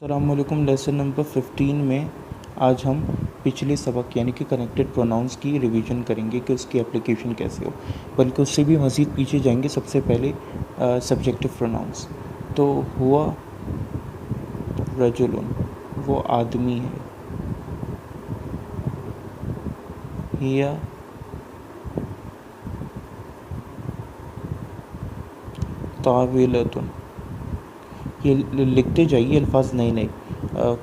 अस्सलामुअलैकुम। Lesson number 15 में आज हम पिछले सबक यानी कि कनेक्टेड प्रोनाउंस की रिवीजन करेंगे कि उसकी एप्लीकेशन कैसे हो, बल्कि उससे भी मज़ीद पीछे जाएंगे। सबसे पहले सब्जेक्टिव प्रोनाउंस। तो हुआ रजुलन, वो आदमी है। हिया ताविलतुन। ये लिखते जाइए अल्फाज नए नए।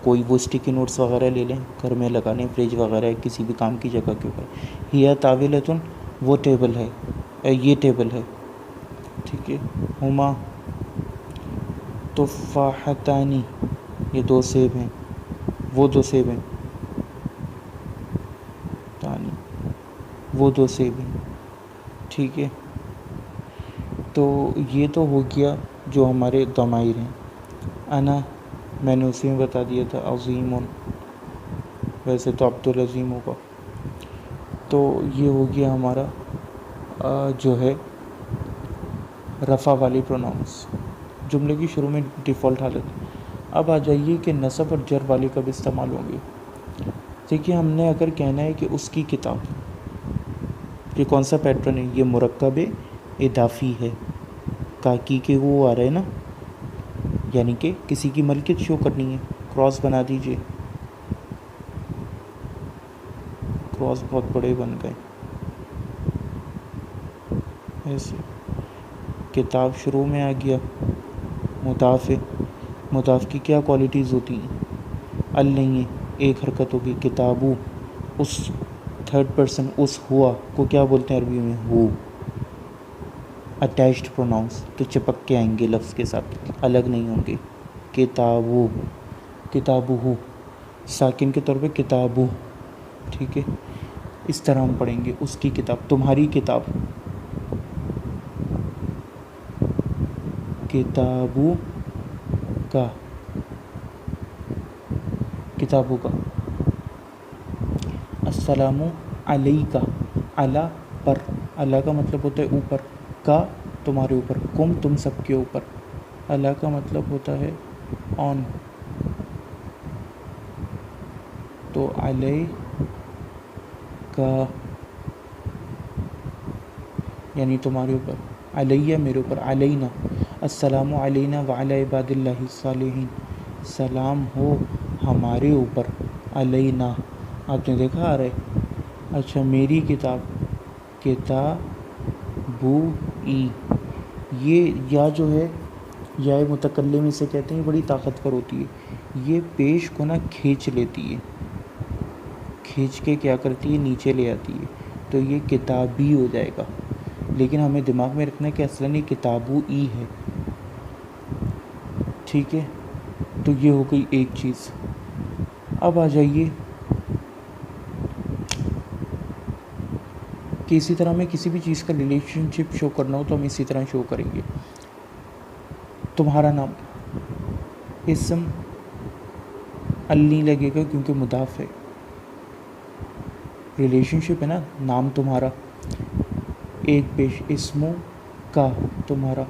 कोई वो स्टिकी नोट्स वगैरह ले लें, घर में लगाने, फ्रिज वगैरह किसी भी काम की जगह के ऊपर। हिया ताविलतुन, वो टेबल है, ये टेबल है, ठीक है। हुमा तुफ़ाहतानी, ये दो सेब हैं, वो दो सेब हैं। तानी, वो दो सेब हैं, ठीक है। तो ये तो हो गया जो हमारे दमाइर हैं। अना, मैंने उसी में बता दिया था, अज़ीमुन, वैसे तो अब्दुल अज़ीम होगा। तो ये हो गया हमारा जो है रफ़ा वाली प्रोनाउंस, जुमले की शुरू में डिफ़ॉल्ट हालत। अब आ जाइए कि नसब और जर वाले कब इस्तेमाल होंगे। देखिए, हमने अगर कहना है कि उसकी किताब, ये कौन सा पैटर्न है, ये मुरक्कब इदाफ़ी है। काकी के वो आ रहे हैं ना, यानी कि किसी की मलकियत शो करनी है। क्रॉस बना दीजिए, क्रॉस बहुत बड़े बन गए ऐसे। किताब शुरू में आ गया, मुदाफ़ है। मुदाफ़ की क्या क्वालिटीज़ होती हैं? अल नहीं है, एक हरकत होगी। किताबू, उस थर्ड पर्सन उस हुआ को क्या बोलते हैं अरबी में? हु। अटैच्ड प्रोनाउंस तो चिपक के आएंगे लफ्ज़ के साथ, अलग नहीं होंगे। किताबू, किताबुहु, साकिन के तौर पे किताबु, ठीक है। इस तरह हम पढ़ेंगे उसकी किताब, तुम्हारी किताब, किताबु का, किताबु का। अस्सलामु अलैका, अला पर, अला का मतलब होता है ऊपर, का तुम्हारे ऊपर, कुम तुम सबके ऊपर। अला का मतलब होता है ऑन, तो अलै का यानी तुम्हारे ऊपर, अलैया मेरे ऊपर, अलैना। अस्सलामु अलैना व अला इबादिल्लाहि सालिहीन, सलाम हो हमारे ऊपर, अलैना। आपने देखा आ रहा है। अच्छा, मेरी किताब, किताबु ई, ये या जो है या मुतकल्लिम इसे कहते हैं, बड़ी ताकतवर होती है। ये पेश को ना खींच लेती है, खींच के क्या करती है, नीचे ले आती है। तो ये किताबी हो जाएगा। लेकिन हमें दिमाग में रखना है कि असलन ये किताबु ई है, ठीक है। तो ये हो गई एक चीज़। अब आ जाइए कि इसी तरह हमें किसी भी चीज़ का रिलेशनशिप शो करना हो तो हम इसी तरह शो करेंगे। तुम्हारा नाम, इस्म अल नहीं लगेगा क्योंकि मुदाफ़ है, रिलेशनशिप है ना, नाम तुम्हारा। एक पेश, इस्मो का, तुम्हारा।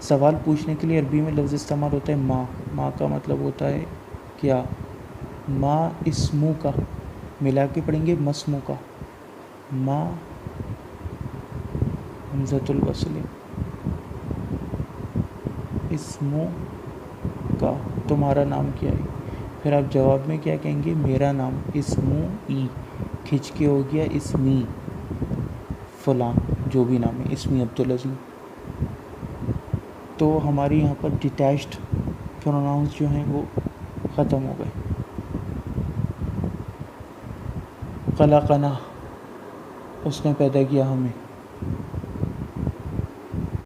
सवाल पूछने के लिए अरबी में लफ्ज़ इस्तेमाल होता है माँ। माँ का मतलब होता है क्या? माँ इस्मु का, मिला के पढ़ेंगे मस्मु का। माँ हमज़तुल वस्ल, इस्मु का, तुम्हारा नाम क्या है? फिर आप जवाब में क्या कहेंगे? मेरा नाम, इस्मु ई, खिंच के हो गया इस्मी, फ़लाँ जो भी नाम है, इस्मी अब्दुल अज़ीम। तो हमारी यहाँ पर डिटैच्ड प्रोनाउंस जो हैं वो ख़त्म हो गए। खलक़ना, उसने पैदा किया हमें।